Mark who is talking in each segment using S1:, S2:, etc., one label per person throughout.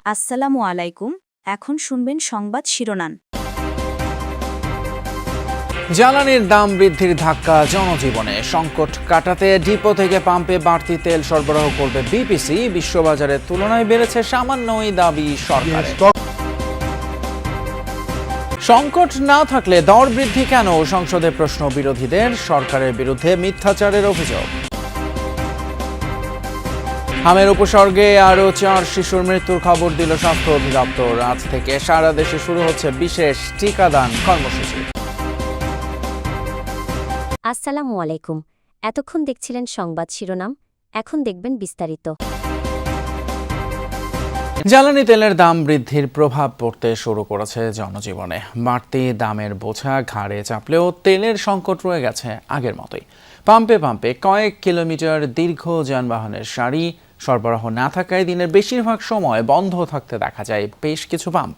S1: আসসালামু আলাইকুম। এখন শুনবেন সংবাদ শিরোনাম।
S2: জ্বালানির দাম বৃদ্ধির ধাক্কা জনজীবনে। সংকট কাটাতে ডিপো থেকে পাম্পে বাড়তি তেল সরবরাহ করবে বিপিসি। বিশ্ববাজারের তুলনায় বেড়েছে সামান্যই দাবি সরকারের। সংকট না থাকলে দর বৃদ্ধি কেন? সংসদে প্রশ্ন বিরোধীদের। সরকারের বিরুদ্ধে মিথ্যাচারের অভিযোগ। হামের উপসর্গে আরও 4 শিশুর মৃত্যুর খবর দিল স্বাস্থ্য অধিদপ্তর। আজ থেকে সারা দেশে শুরু হচ্ছে বিশেষ টিকাদান কর্মসূচি।
S3: আসসালামু আলাইকুম। এতক্ষণ দেখছিলেন সংবাদ শিরোনাম, এখন দেখবেন বিস্তারিত।
S2: জ্বালানি তেলের দাম বৃদ্ধির প্রভাব পড়তে শুরু করেছে জনজীবনে। বাড়তি দামের বোঝা ঘাড়ে চাপলেও তেলের সংকট রয়ে গেছে আগের মতোই। পাম্পে পাম্পে কয়েক কিলোমিটার দীর্ঘ যানবাহনের সারি। সরবরাহ না থাকায় দিনের বেশিরভাগ সময় বন্ধ থাকতে দেখা যায় বেশ কিছু পাম্প।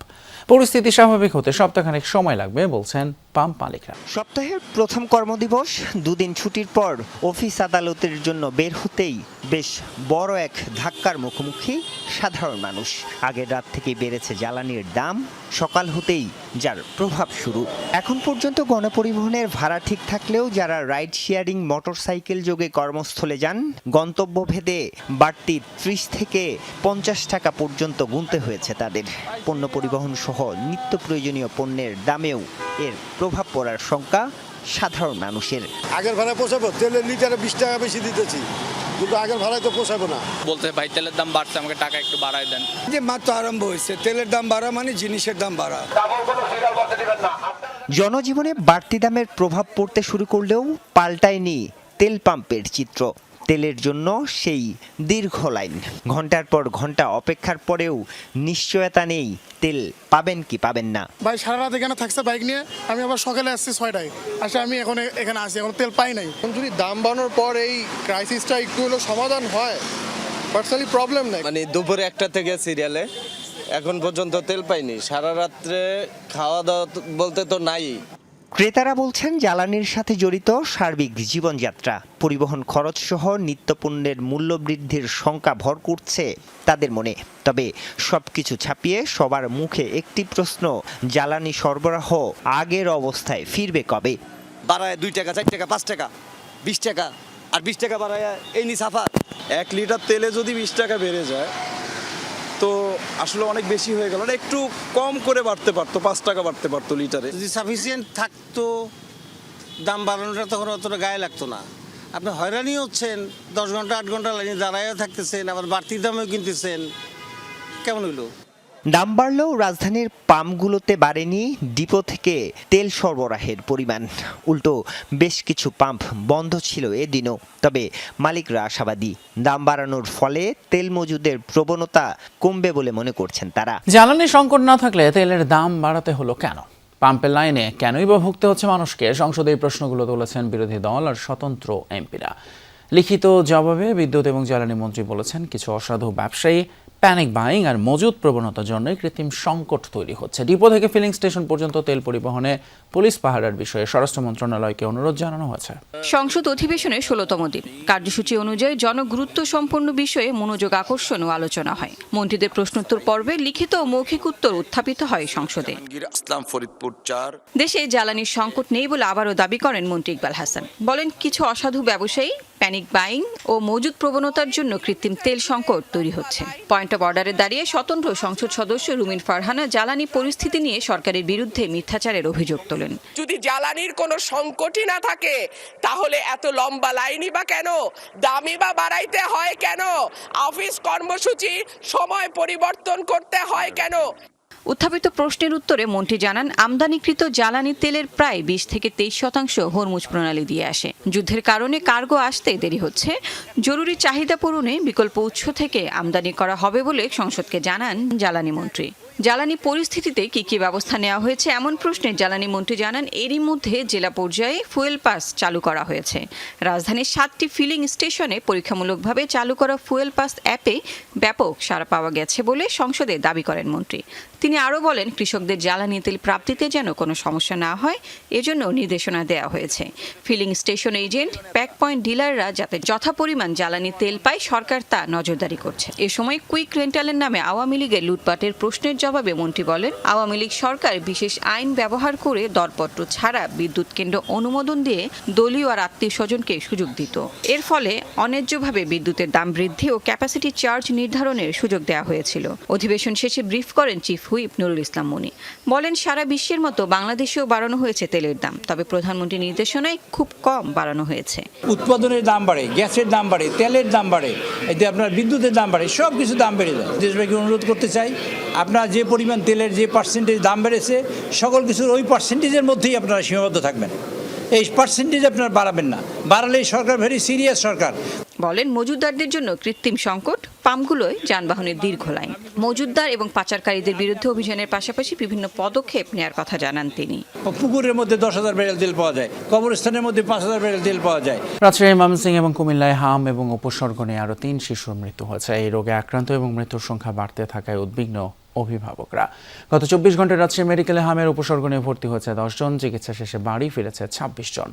S2: পরিস্থিতি স্বাভাবিক হতে সপ্তাহখানেক সময় লাগবে বলছেন পাম্প মালিকরা।
S4: সপ্তাহের প্রথম কর্মদিবস, দুদিন ছুটির পর অফিস আদালতের জন্য বের হতেই বেশ বড় এক ধাক্কার মুখোমুখি সাধারণ মানুষ। আগের রাত থেকেই বেড়েছে জ্বালানির দাম, সকাল হতেই যার প্রভাব শুরু। এখন পর্যন্ত গণপরিবহনের ভাড়া ঠিক থাকলেও যারা রাইড শেয়ারিং মোটরসাইকেল যোগে কর্মস্থলে যান, গন্তব্যভেদে বাড়তি 30 থেকে 50 টাকা পর্যন্ত গুনতে হয়েছে তাদের। পণ্য পরিবহন সহ নিত্য প্রয়োজনীয় পণ্যের দামেও এর প্রভাব পড়ার শঙ্কা সাধারণ মানুষের।
S5: আগের ভাড়া পোষাবো? তেলের লিটারে 20 টাকা বেশি দিতেছি, কিন্তু আগের ভাড়ায় তো পোষাবো না।
S6: বলতে ভাই তেলের দাম বাড়ছে, আমাকে টাকা একটু বাড়ায় দেন।
S7: যে মাত্র আরম্ভ হয়েছে, তেলের দাম বাড়া মানে জিনিসের দাম বাড়া।
S4: জনজীবনে বাড়তি দামের প্রভাব পড়তে শুরু করলেও পাল্টায়নি তেল পাম্পের চিত্র। তেলের জন্য সেই দীর্ঘ লাইন, ঘন্টার পর ঘন্টা অপেক্ষার পরেও নিশ্চয়তা নেই তেল পাবেন কি পাবেন না।
S8: ভাই সারা রাত এখানে থাকছে বাইক নিয়ে, আমি আবার সকালে আসছি 6টায়, আসলে আমি এখন এখানে আসি, এখন তেল পাই নাই। যদি দাম বাড়ানোর পর এই ক্রাইসিসটা একটু হলো সমাধান হয়, পার্সোনালি প্রবলেম নাই।
S9: মানে দুপুরে 1টা থেকে সিরিয়ালে এখন পর্যন্ত তেল পাইনি। সারা রাত্রে খাওয়া দাওয়া বলতে তো নাই।
S4: ক্রেতারা বলছেন জ্বালানির সাথে জড়িত সার্বিক জীবনযাত্রা, পরিবহন খরচ সহ নিত্যপণ্যের মূল্য বৃদ্ধির শঙ্কা ভর করছে তাদের মনে। তবে সবকিছু ছাপিয়ে সবার মুখে একটি প্রশ্ন, জ্বালানি সরবরাহ আগের অবস্থায় ফিরবে কবে?
S9: বাড়ায় 2 টাকা, 4 টাকা, 5 টাকা, 20 টাকা, আর 20 টাকা বাড়ায় এই নি সাফা।
S10: 1 লিটার তেলে যদি 20 টাকা বেড়ে যায় তো আসলে অনেক বেশি হয়ে গেল। একটু কম করে বাড়তে পারতো, 5 টাকা বাড়তে পারতো লিটারে।
S7: যদি সাফিসিয়েন্ট থাকতো দাম বাড়ানোটা তখন অতটা গায়ে লাগতো না। আপনি হয়রানি হচ্ছেন, 10 ঘন্টা 8 ঘন্টা লাইনে দাঁড়াইও থাকতেছেন, আবার বাড়তি দামেও কিনতেছেন, কেমন হইলো?
S4: দাম বাড়লেও রাজধানীর পাম্পগুলোতে বাড়েনি ডিপো থেকে তেল সরবরাহের পরিমাণ। উল্টো বেশ কিছু পাম্প বন্ধ ছিল এদিনও। তবে মালিকরা আশাবাদী, দাম বাড়ানোর ফলে তেল মজুদের প্রবণতা কমবে বলে মনে করছেন তারা।
S2: জ্বালানি সংকট না থাকলে তেলের দাম বাড়াতে হলো কেন? পাম্পের লাইনে কেনই বা ভুগতে হচ্ছে মানুষকে? সংসদে এই প্রশ্নগুলো তুলেছেন বিরোধী দল আর স্বতন্ত্র এমপিরা। লিখিত জবাবে বিদ্যুৎ এবং জ্বালানি মন্ত্রী বলেছেন, কিছু অসাধু ব্যবসায়ী প্যানিক বাইং আর মজুদ প্রবণতার জন্য কৃত্রিম সংকট তৈরি হচ্ছে। ডিপো থেকে ফিলিং স্টেশন পর্যন্ত তেল পরিবহনে পুলিশ পাহারার বিষয়ে স্বরাষ্ট্র মন্ত্রণালয়কে অনুরোধ জানানো হয়েছে।
S11: সংসদ অধিবেশনের 16তম দিন কার্যসূচি অনুযায়ী জনগুরুত্ব সম্পন্ন বিষয়ে মনোযোগ আকর্ষণ ও আলোচনা হয়। মন্ত্রীদের প্রশ্নোত্তর পর্বে লিখিত ও মৌখিক উত্তর উত্থাপিত হয় সংসদে। দেশে জ্বালানির সংকট নেই বলে আবারও দাবি করেন মন্ত্রী ইকবাল হাসান। বলেন, কিছু অসাধু ব্যবসায়ী প্যানিক বাইং ও মজুদ প্রবণতার জন্য কৃত্রিম তেল সংকট তৈরি হচ্ছে। পয়েন্ট অব অর্ডারে দাঁড়িয়ে স্বতন্ত্র সংসদ সদস্য রুমিন ফারহানা জ্বালানি পরিস্থিতি নিয়ে সরকারের বিরুদ্ধে মিথ্যাচারের অভিযোগ তোলেন।
S12: যদি জ্বালানির কোনো সংকটই না থাকে তাহলে এত লম্বা লাইনই বা কেন? দামই বা বাড়াইতে হয় কেন? অফিস কর্মসূচি সময় পরিবর্তন করতে হয় কেন?
S11: উত্থাপিত প্রশ্নের উত্তরে মন্ত্রী জানান, আমদানিকৃত জ্বালানি তেলের প্রায় 20 থেকে 23% হরমুজ প্রণালী দিয়ে আসে। যুদ্ধের কারণে কার্গো আসতে দেরি হচ্ছে। জরুরি চাহিদা পূরণে বিকল্প উৎস থেকে আমদানি করা হবে বলে সংসদকে জানান জ্বালানি মন্ত্রী। জ্বালানি পরিস্থিতিতে কি ব্যবস্থা নেওয়া হয়েছে এমন প্রশ্নে জ্বালানি মন্ত্রী জানান, এরই মধ্যে জেলা পর্যায়ে ফুয়েল পাস চালু করা হয়েছে। রাজধানীর 7টি ফিলিং স্টেশনে পরীক্ষামূলকভাবে চালু করা ফুয়েল পাস অ্যাপে ব্যাপক সাড়া পাওয়া গেছে বলে সংসদে দাবি করেন মন্ত্রী। তিনি আরও বলেন, কৃষকদের জ্বালানি তেল প্রাপ্তিতে যেন কোনো সমস্যা না হয় এজন্য নির্দেশনা দেওয়া হয়েছে। Filling station agent, pack point ডিলাররা যাতে যথাপরিমাণ জ্বালানি তেল পায় সরকার তা নজরদারি করছে। এ সময় কুইক রেন্টালের নামে আওয়ামী লীগের লুটপাটের প্রশ্নের জবাবে মন্ত্রী বলেন, আওয়ামী লীগ সরকার বিশেষ আইন ব্যবহার করে দরপত্র ছাড়া বিদ্যুৎ কেন্দ্র অনুমোদন দিয়ে দলীয় আর আত্মীয় স্বজনকে সুযোগ দিত। এর ফলে অন্যায্যভাবে বিদ্যুতের দাম বৃদ্ধি ও ক্যাপাসিটি চার্জ নির্ধারণের সুযোগ দেওয়া হয়েছিল। অধিবেশন শেষে ব্রিফ করেন চিফ হুইপ নুরুল ইসলাম মনি। বলেন, সারা বিশ্বের মতো বাংলাদেশেও বাড়ানো হয়েছে তেলের দাম, তবে প্রধানমন্ত্রীর নির্দেশনায় খুব কম বাড়ানো হয়েছে।
S13: উৎপাদনের দাম বাড়ে, গ্যাসের দাম বাড়ে, তেলের দাম বাড়ে, এতে আপনার বিদ্যুতের দাম বাড়ে, সব কিছু দাম বেড়ে যায়। দেশবাসীকে অনুরোধ করতে চাই, আপনার যে পরিমাণ তেলের যে পার্সেন্টেজ দাম বেড়েছে সকল কিছুর ওই পার্সেন্টেজের মধ্যেই আপনারা সীমাবদ্ধ থাকবেন। এই পার্সেন্টেজ আপনারা বাড়াবেন না, বাড়ালেই সরকার ভেরি সিরিয়াস সরকার।
S11: বলেন, মজুতদারদের জন্য কৃত্রিম সংকট, পাম্পগুলোয় যানবাহনের দীর্ঘ লাইন। মজুতদার এবং পাচারকারীদের বিরুদ্ধে অভিযানের পাশাপাশি বিভিন্ন পদক্ষেপ নেওয়ার কথা জানান তিনি।
S13: পুকুরের মধ্যে 10,000 ব্যারেল তেল পাওয়া যায়, কবরস্থানের মধ্যে 5,000 ব্যারেল তেল পাওয়া যায়।
S2: রাজশাহী, ময়মনসিংহ এবং কুমিল্লায় হাম এবং উপসর্গ নিয়ে আরও 3 শিশুর মৃত্যু হয়েছে। এই রোগে আক্রান্ত এবং মৃত্যুর সংখ্যা বাড়তে থাকায় উদ্বিগ্ন অভিভাবকরা। গত 24 ঘন্টায় রাজশাহী মেডিকেলে হামের উপসর্গ নিয়ে ভর্তি হয়েছে 10 জন, চিকিৎসা শেষে বাড়ি ফিরেছে 26 জন।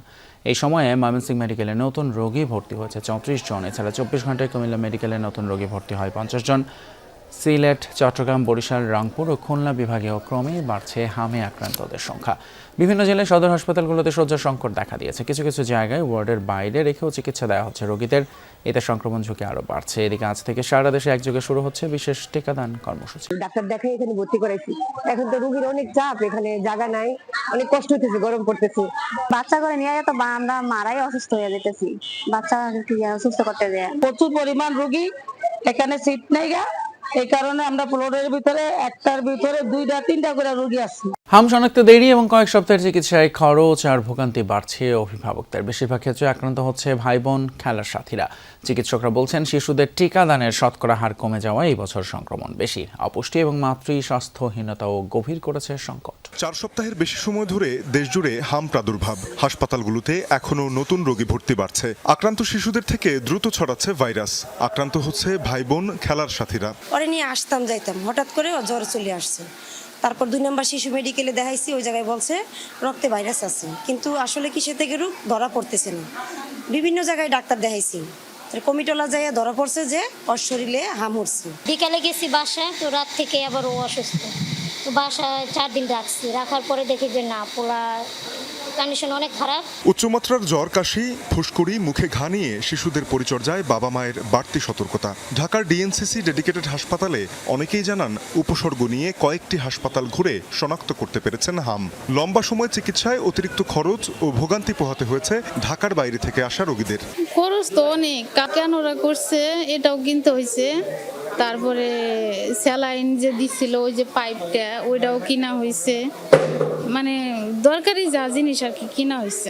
S2: এই সময়ে ময়মনসিংহ মেডিকেলে নতুন রোগী ভর্তি হয়েছে 34 জন। এছাড়া 24 ঘন্টায় কুমিল্লা মেডিকেলে নতুন রোগী ভর্তি হয় 50 জন। সিলেট, চট্টগ্রাম, বরিশাল, রংপুর ও খুলনা বিভাগেও ক্রমেই বাড়ছে হামে আক্রান্তদের সংখ্যা। বিভিন্ন জেলায় সদর হাসপাতালগুলোতে শয্যার সংকট দেখা দিয়েছে। কিছু কিছু জায়গায় ওয়ার্ডের বাইরে রেখেও চিকিৎসা দেওয়া হচ্ছে রোগীদের। এতে সংক্রমণ ঝুঁকি আরও বাড়ছে। এদিকে আজ থেকে সারা দেশে একযোগে শুরু হচ্ছে বিশেষ টিকাদান কর্মসূচি।
S14: ডাক্তার দেখাই এখানে ভর্তি করাইছি। এখন তো রোগীর অনেক চাপ, এখানে জায়গা নাই, অনেক কষ্ট হইতেছে, গরম পড়তেছে।
S1: বাচ্চা করে নিয়ে তো আমরা মারাই অসুস্থ হয়ে যেতেছি, বাচ্চা সুস্থ করতে যায়।
S14: প্রচুর পরিমাণ রোগী, এখানে সিট নেই গা, এই কারণে আমরা ফ্লোরের ভিতরে একটার ভিতরে 2-3টা করে রোগী আছে।
S2: হাম শনাক্তে দেরি এবং কয়েক সপ্তাহের চিকিৎসায় খরচ আর ভোগান্তি বাড়ছে অভিভাবকদের। বেশিরভাগ ক্ষেত্রে আক্রান্ত হচ্ছে ভাই বোন, খেলার সাথীরা। চিকিৎসকরা বলছেন, শিশুদের টিকাদানের শতকরা হার কমে যাওয়ায় এই বছর সংক্রমণ বেশি। অপুষ্টি এবং মাতৃ স্বাস্থ্যহীনতাও গভীর করেছে সংকট।
S15: 4 সপ্তাহের বেশি সময় ধরে দেশজুড়ে হাম প্রাদুর্ভাব। হাসপাতালগুলোতে এখনো নতুন রোগী ভর্তি বাড়ছে। আক্রান্ত শিশুদের থেকে দ্রুত ছড়াচ্ছে ভাইরাস। আক্রান্ত হচ্ছে ভাই বোন, খেলার সাথীরা।
S14: পরে নিয়ে আসতাম যাইতাম, হঠাৎ করে জ্বর চলে আসছে। তারপর 2 নম্বর শিশু মেডিকেলে দেখাইছি, ওই জায়গায় বলছে রক্তে ভাইরাস আছে, কিন্তু আসলে কিসে থেকে রোগ ধরা পড়তেছে না। বিভিন্ন জায়গায় ডাক্তার দেখাইছি, কমিটলা যায় ধরা পড়ছে যে ওর শরীরে হাম উঠছে।
S16: বিকালে গেছি বাসায়, তো রাত থেকে আবার ও অসুস্থ, তো বাসায় 4 দিন রাখছি। রাখার পরে দেখি যে না, পোলা কন্ডিশন অনেক খারাপ।
S15: উচ্চমাত্রার জ্বর, কাশি, ফুসকুড়ি, মুখে ঘা নিয়ে শিশুদের পরিচর্যায় বাবা মায়ের বাড়তি সতর্কতা। ঢাকার ডিএনসিসি ডেডিকেটেড হাসপাতালে অনেকেই জানান, উপসর্গ নিয়ে কয়েকটি হাসপাতাল ঘুরে শনাক্ত করতে পেরেছেন হাম। লম্বা সময় চিকিৎসায় অতিরিক্ত খরচ ও ভোগান্তি পোহাতে হয়েছে ঢাকার বাইরে থেকে আসা রোগীদের।
S16: খরচ তো অনেক, কেন ওরা করছে এটাও কিনতে হয়েছে। তারপরে স্যালাইন যে দিছিল, ওই যে পাইপটা, ওইটাও কিনা হয়েছে। মানে দরকারি যা জিনিস আর কি কিনা হয়েছে।